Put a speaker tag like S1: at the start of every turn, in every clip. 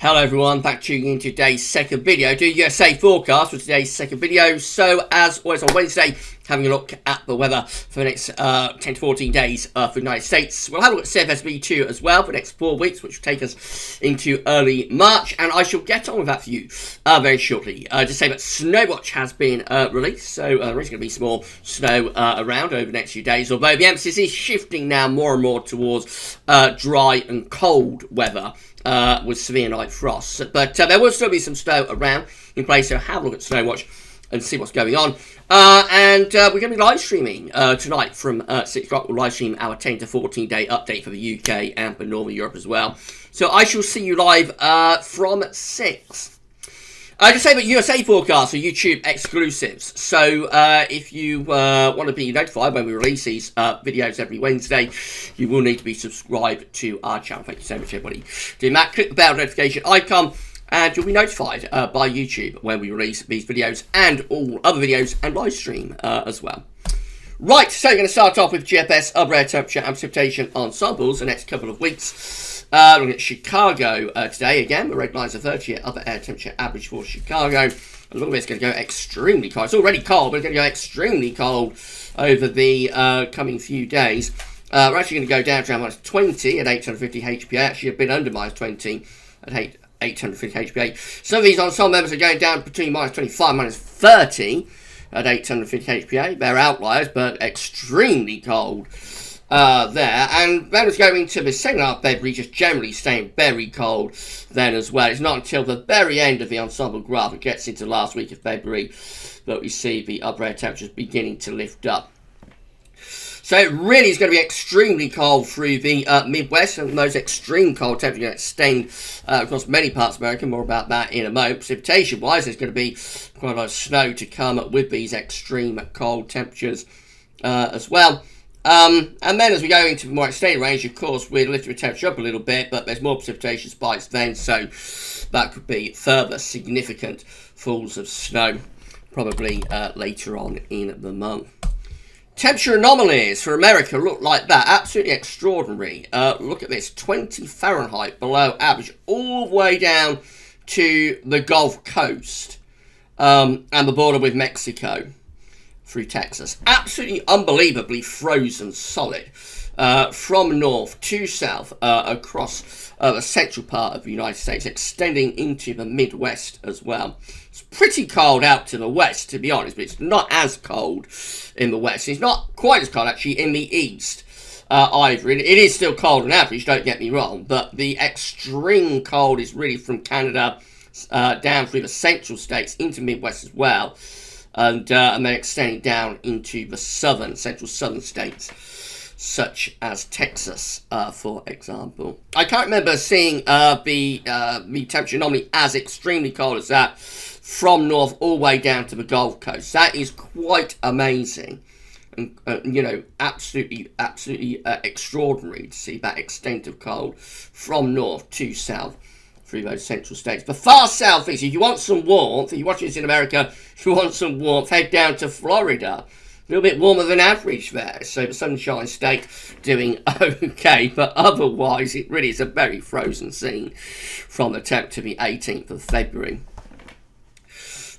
S1: Hello everyone, back tuning in today's second video. Do USA forecast for today's second video. So as always on Wednesday, having a look at the weather for the next 10 to 14 days for the United States. We'll have a look at CFSV2 as well for the next 4 weeks, which will take us into early March. And I shall get on with that for you very shortly. Just say that Snowwatch has been released. So there is going to be some more snow around over the next few days. Although the emphasis is shifting now more and more towards dry and cold weather. With severe night frosts, but there will still be some snow around in place, so have a look at Snowwatch and see what's going on. And we're going to be live streaming tonight from 6 o'clock. We'll live stream our 10 to 14 day update for the UK and for Northern Europe as well. So I shall see you live from 6. Just say that USA forecasts are YouTube exclusives. So if you want to be notified when we release these videos every Wednesday, you will need to be subscribed to our channel. Thank you so much, everybody. Do that. Click the bell notification icon, and you'll be notified by YouTube when we release these videos and all other videos and live stream as well. Right, so we're going to start off with GFS, upper air temperature and precipitation ensembles the next couple of weeks. Looking at Chicago today, again, the red line's a 30-year upper air temperature average for Chicago. A little bit's going to go extremely cold. It's already cold, but it's going to go extremely cold over the coming few days. We're actually going to go down to around -20 at 850 HPA, actually a bit under -20 at 850 HPA. Some of these ensemble members are going down between -25 and -30 at 850 HPA. They're outliers, but extremely cold. There, and then it's going to the second half of February, just generally staying very cold then as well. It's not until the very end of the ensemble graph, it gets into last week of February, that we see the upper air temperatures beginning to lift up. So it really is going to be extremely cold through the Midwest, and those extreme cold temperatures are going to extend across many parts of America. More about that in a moment. Precipitation-wise, there's going to be quite a lot of snow to come with these extreme cold temperatures as well. And then as we go into more extended range, of course, we're lifting the temperature up a little bit, but there's more precipitation spikes then, so that could be further significant falls of snow, probably later on in the month. Temperature anomalies for America look like that, absolutely extraordinary. Look at this, 20 Fahrenheit below average, all the way down to the Gulf Coast and the border with Mexico. Through Texas. Absolutely unbelievably frozen solid from north to south across the central part of the United States, extending into the Midwest as well. It's pretty cold out to the west, to be honest, but it's not as cold in the west. It's not quite as cold, actually, in the east either. It is still cold on average, don't get me wrong, but the extreme cold is really from Canada down through the central states into Midwest as well. And then extending down into the central southern states, such as Texas, for example. I can't remember seeing the temperature anomaly as extremely cold as that from north all the way down to the Gulf Coast. That is quite amazing. And, you know, absolutely extraordinary to see that extent of cold from north to south through those central states. The far southeast, if you want some warmth, if you're watching this in America, if you want some warmth, head down to Florida. A little bit warmer than average there. So the Sunshine State doing okay, but otherwise it really is a very frozen scene from the 10th to the 18th of February.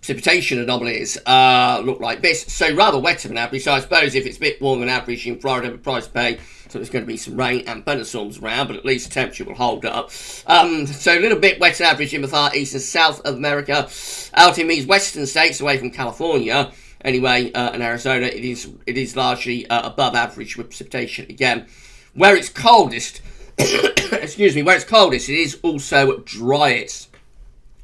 S1: Precipitation anomalies look like this. So rather wetter than average. So I suppose if it's a bit warmer than average in Florida, the price to pay, so there's going to be some rain and thunderstorms around, but at least the temperature will hold up. So a little bit wetter than average in the far east and south of America. Out in these western states away from California, anyway, and Arizona, it is largely above average with precipitation again. Where it's coldest, excuse me, where it's coldest, it is also driest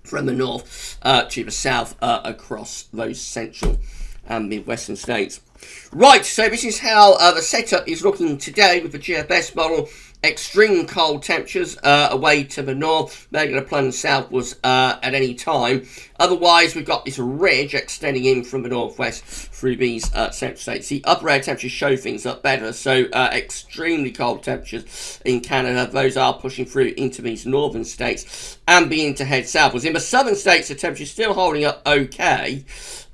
S1: from the north to the south across those central and midwestern states. Right, so this is how the setup is looking today with the GFS model. Extreme cold temperatures away to the north. They're going to plunge southwards at any time. Otherwise, we've got this ridge extending in from the northwest through these central states. The upper air temperatures show things up better. So extremely cold temperatures in Canada. Those are pushing through into these northern states and beginning to head southwards. In the southern states, the temperature is still holding up okay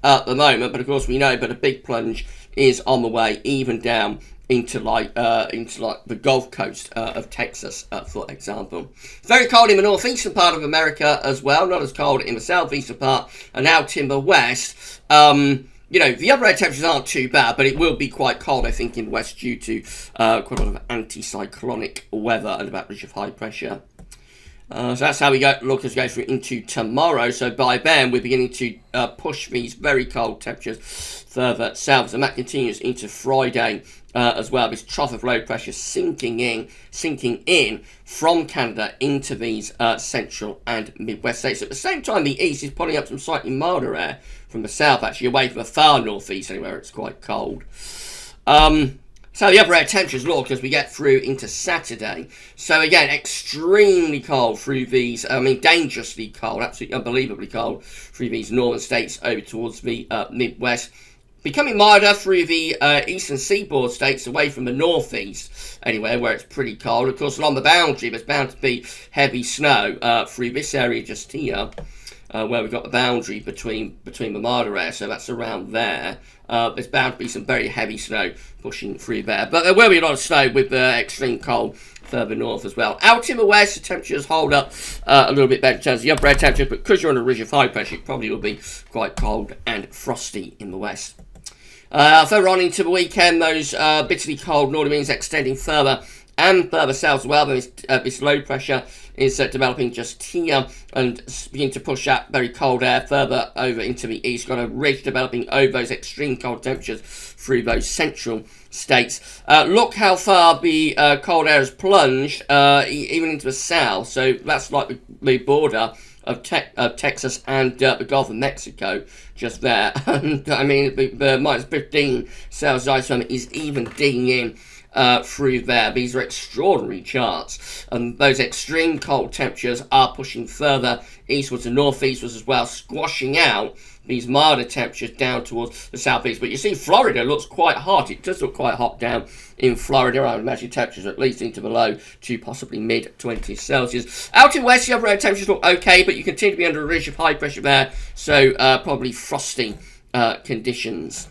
S1: at the moment. But of course, we know that a big plunge is on the way, even down into the Gulf Coast of Texas, for example. Very cold in the northeastern part of America as well, not as cold in the southeastern part, and out in the west. The upper air temperatures aren't too bad, but it will be quite cold, I think, in the west due to quite a lot of anticyclonic weather and about ridge of high pressure. So that's how we look as we go through into tomorrow. So by then, we're beginning to push these very cold temperatures further south, and that continues into Friday as well. This trough of low pressure sinking in from Canada into these central and midwest states. At the same time, the east is pulling up some slightly milder air from the south, actually away from the far northeast, anywhere it's quite cold. So the upper air temperatures look as we get through into Saturday. So again, extremely cold through these, dangerously cold, absolutely unbelievably cold through these northern states over towards the Midwest. Becoming milder through the eastern seaboard states away from the northeast, anywhere where it's pretty cold. Of course, along the boundary, there's bound to be heavy snow through this area just here. Where we've got the boundary between the milder air, so that's around there. There's bound to be some very heavy snow pushing through there, but there will be a lot of snow with the extreme cold further north as well. Out in the west, the temperatures hold up a little bit better in terms of the upper air temperature, but because you're on a ridge of high pressure, it probably will be quite cold and frosty in the west. Further on into the weekend, those bitterly cold northern winds extending further and further south as well. This low pressure is developing just here and beginning to push that very cold air further over into the east. Got a ridge developing over those extreme cold temperatures through those central states. Look how far the cold air has plunged even into the south. So that's like the border of Texas and the Gulf of Mexico just there. And the minus 15 Celsius ice thermometer is even digging in through there. These are extraordinary charts, and those extreme cold temperatures are pushing further eastwards and northeastwards as well, squashing out these milder temperatures down towards the southeast. But you see Florida looks quite hot. It does look quite hot down in Florida. I would imagine temperatures are at least into the low to possibly mid 20s Celsius. Out in west, the upper air temperatures look okay, but you continue to be under a ridge of high pressure there, so probably frosty conditions.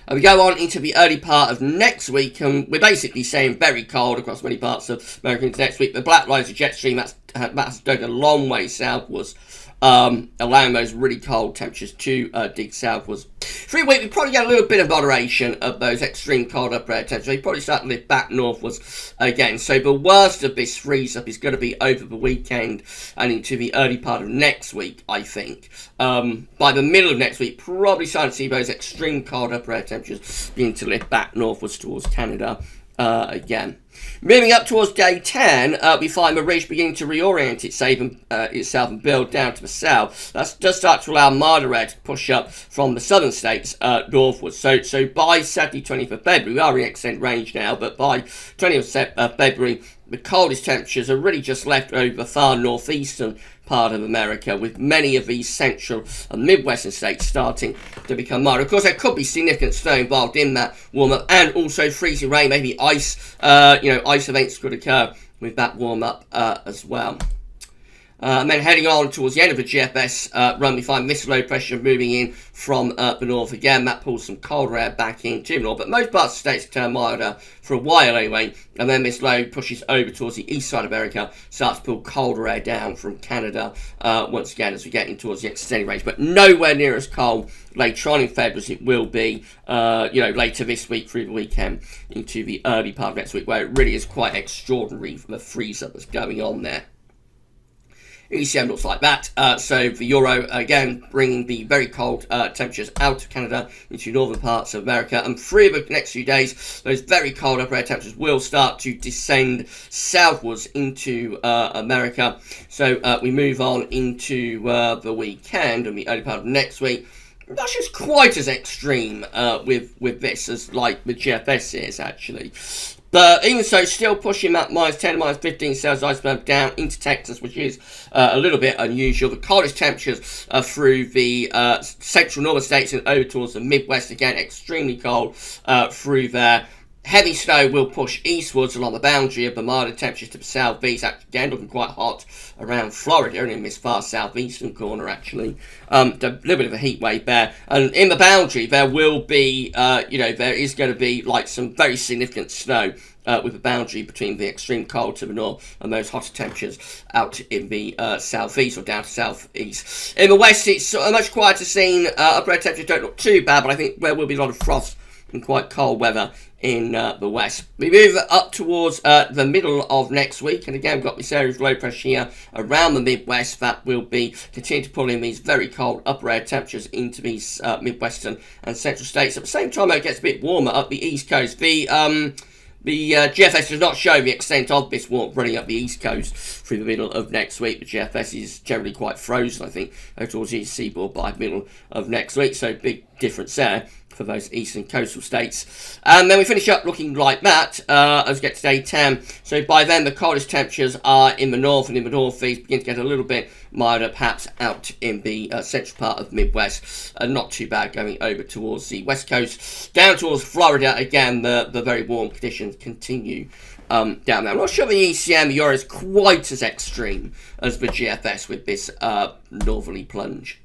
S1: We go on into the early part of next week, and we're basically saying very cold across many parts of America into next week. The black lines of jet stream, that's going a long way southwards, allowing those really cold temperatures to dig southwards. Through the week, we probably get a little bit of moderation of those extreme cold upper air temperatures. They probably start to lift back northwards again. So the worst of this freeze-up is going to be over the weekend and into the early part of next week, I think. By the middle of next week, probably starting to see those extreme cold upper air temperatures beginning to lift back northwards towards Canada again. Moving up towards day 10, we find the ridge beginning to reorient itself and build down to the south. That does start to allow milder air to push up from the southern states northwards. So by Saturday, 20th of February, we are in extent range now, but by 20th of February, the coldest temperatures are really just left over the far northeastern part of America, with many of these central and midwestern states starting to become milder. Of course, there could be significant snow involved in that warm-up, and also freezing rain, maybe ice, ice events could occur with that warm-up as well. And then heading on towards the end of the GFS run, we find this low pressure moving in from the north again. That pulls some colder air back into the north, but most parts of the states turn milder for a while anyway. And then this low pushes over towards the east side of America, starts to pull colder air down from Canada once again as we get in towards the extended range, but nowhere near as cold later on in February as it will be, later this week through the weekend into the early part of next week, where it really is quite extraordinary from the freeze-up that's going on there. ECM looks like that. So the euro, again, bringing the very cold temperatures out of Canada into northern parts of America. And through the next few days, those very cold upper air temperatures will start to descend southwards into America. So we move on into the weekend and the early part of next week. Not just quite as extreme with this as like the GFS is, actually. But even so, still pushing that minus 10, minus 15 Celsius iceberg down into Texas, which is a little bit unusual. The coldest temperatures are through the central northern states and over towards the Midwest again, extremely cold through there. Heavy snow will push eastwards along the boundary of the milder temperatures to the southeast. Again, looking quite hot around Florida and in this far southeastern corner, actually. A little bit of a heat wave there. And in the boundary, there will be, there is going to be like some very significant snow with the boundary between the extreme cold to the north and those hotter temperatures out in the southeast or down to southeast. In the west, it's a much quieter scene. Upper air temperatures don't look too bad, but I think there will be a lot of frost and quite cold weather in the west. We move up towards the middle of next week, and again we've got this area of low pressure here around the Midwest that will be continue to pull in these very cold upper air temperatures into these Midwestern and central states. At the same time, it gets a bit warmer up the East Coast. The GFS does not show the extent of this warmth running up the East Coast through the middle of next week. The GFS is generally quite frozen, I think, towards the seaboard by the middle of next week, so big difference there for those eastern coastal states. And then we finish up looking like that as we get to day 10. So by then the coldest temperatures are in the north and in the northeast, begin to get a little bit milder perhaps out in the central part of the Midwest. Not too bad going over towards the west coast. Down towards Florida, again the very warm conditions continue down there. I'm not sure the ECM Euro is quite as extreme as the GFS with this northerly plunge.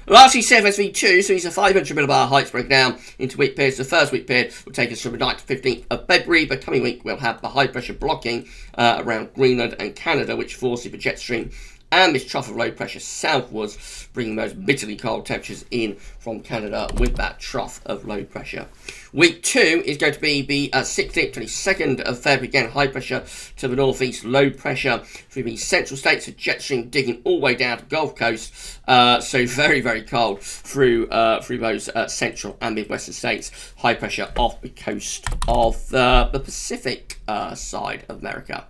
S1: Lastly, CFSV2, so these are 500 millibar heights break down into week periods. The first week period will take us from the 9th to 15th of February. The coming week we'll have the high pressure blocking around Greenland and Canada, which forces the jet stream and this trough of low pressure southwards, bringing those bitterly cold temperatures in from Canada with that trough of low pressure. Week 2 is going to be the 16th, 22nd of February. Again, high pressure to the northeast, low pressure through the central states, a jet stream digging all the way down to the Gulf Coast. So very, very cold through those central and midwestern states. High pressure off the coast of the Pacific side of America.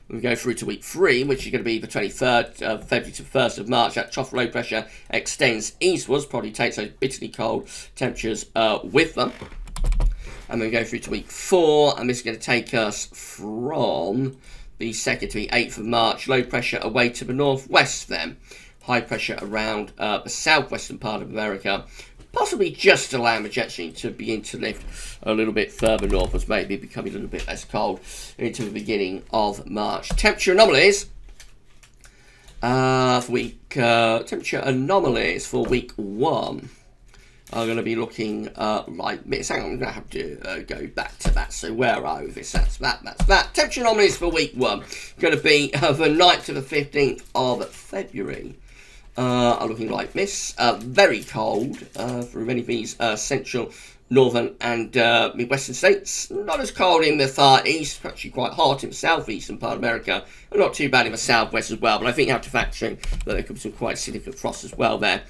S1: We go through to week 3, which is going to be the 23rd of February to 1st of March. That trough low pressure extends eastwards, probably takes those bitterly cold temperatures with them. And we go through to week 4, and this is going to take us from the 2nd to the 8th of March. Low pressure away to the northwest then. High pressure around the southwestern part of America. Possibly just allowing the jet stream to begin to lift a little bit further northwards, maybe becoming a little bit less cold into the beginning of March. Temperature anomalies for week 1 are going to be looking like this. Hang on, I'm going to have to go back to that. So where are we? That's that. Temperature anomalies for week 1 going to be the 9th to the 15th of February. Are looking like this. Very cold for many of these central, northern and midwestern states. Not as cold in the far east, actually quite hot in the southeastern part of America. And not too bad in the southwest as well, but I think you have to factor in that there could be some quite significant frost as well there.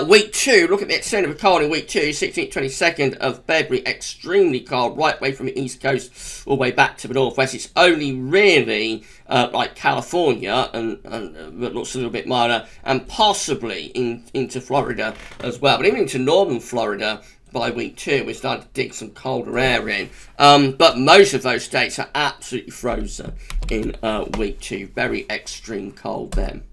S1: Week 2, look at the extent of the cold in week 2, 16th, 22nd of February, extremely cold, right away from the east coast all the way back to the northwest. It's only really like California, and that looks a little bit milder, and possibly into Florida as well. But even into northern Florida, by week 2, we're starting to dig some colder air in. But most of those states are absolutely frozen in week 2. Very extreme cold then.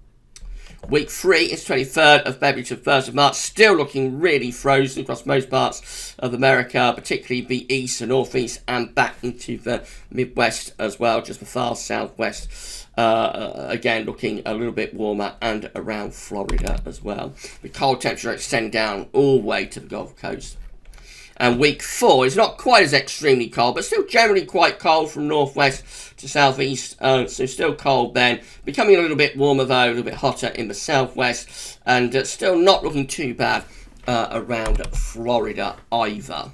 S1: Week 3 is 23rd of February to 1st of March. Still looking really frozen across most parts of America, particularly the east and northeast and back into the Midwest as well, just the far southwest. Again, looking a little bit warmer and around Florida as well. The cold temperature extending down all the way to the Gulf Coast. And week 4 is not quite as extremely cold, but still generally quite cold from northwest to southeast. So still cold then. Becoming a little bit warmer though, a little bit hotter in the southwest. And still not looking too bad around Florida either.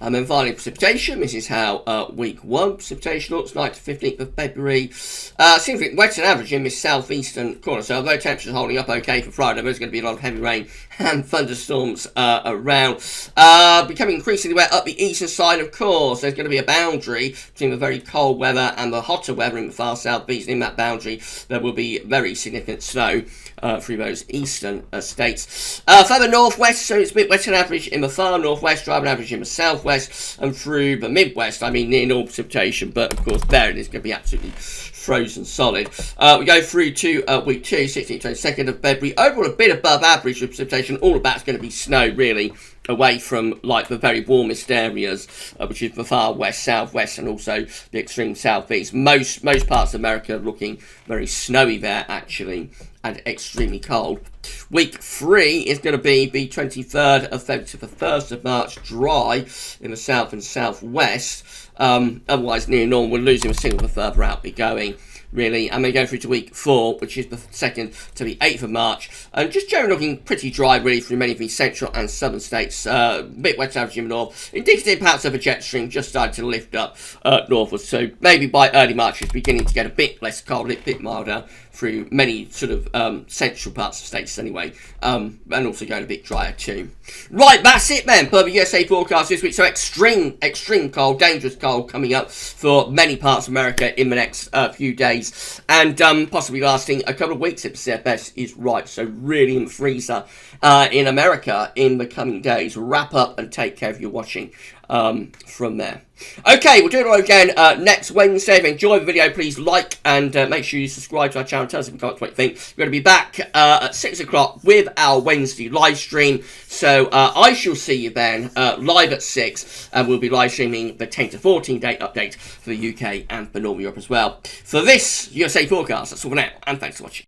S1: And then finally, precipitation. This is how week 1 precipitation looks, 9th to 15th of February. Significantly wetter than average in this southeastern corner. So although temperatures are holding up okay for Friday, there's going to be a lot of heavy rain and thunderstorms around. Becoming increasingly wet up the eastern side, of course. There's going to be a boundary between the very cold weather and the hotter weather in the far southeast. In that boundary, there will be very significant snow through those eastern states. Further northwest, so it's a bit wetter than average in the far northwest, drier than average in the southwest, and through the Midwest. I mean, near normal precipitation, but of course there it is going to be absolutely frozen solid. We go through to week 2, 16th, 22nd of February. Overall, a bit above average with precipitation precipitation, all of that's going to be snow, really, away from like the very warmest areas, which is the far west, southwest, and also the extreme southeast. Most parts of America are looking very snowy there, actually, and extremely cold. Week 3 is going to be the 23rd of February to the 1st of March, dry in the south and southwest. Otherwise, near normal, we're losing a single the further out we're going, really. And then go through to week 4, which is the 2nd to the 8th of March. And just generally looking pretty dry, really, through many of the central and southern states. A bit wet average in the north. Indicative perhaps of a jet stream just started to lift up northwards. So maybe by early March, it's beginning to get a bit less cold, a bit milder through many sort of central parts of states anyway. And also going a bit drier too. Right, that's it then for the USA forecast this week. So extreme cold, dangerous cold coming up for many parts of America in the next few days, and possibly lasting a couple of weeks if the CFS is right. So really in the freezer in America in the coming days. Wrap up and take care of your watching from there. Okay, we'll do it all again next Wednesday. If you enjoyed the video, please like and make sure you subscribe to our channel. Tell us in the comments what you think. We're going to be back at 6 o'clock with our Wednesday live stream. So I shall see you then live at 6, and we'll be live streaming the 10 to 14 day update for the UK and for Northern Europe as well. For this USA forecast, that's all for now, and thanks for watching.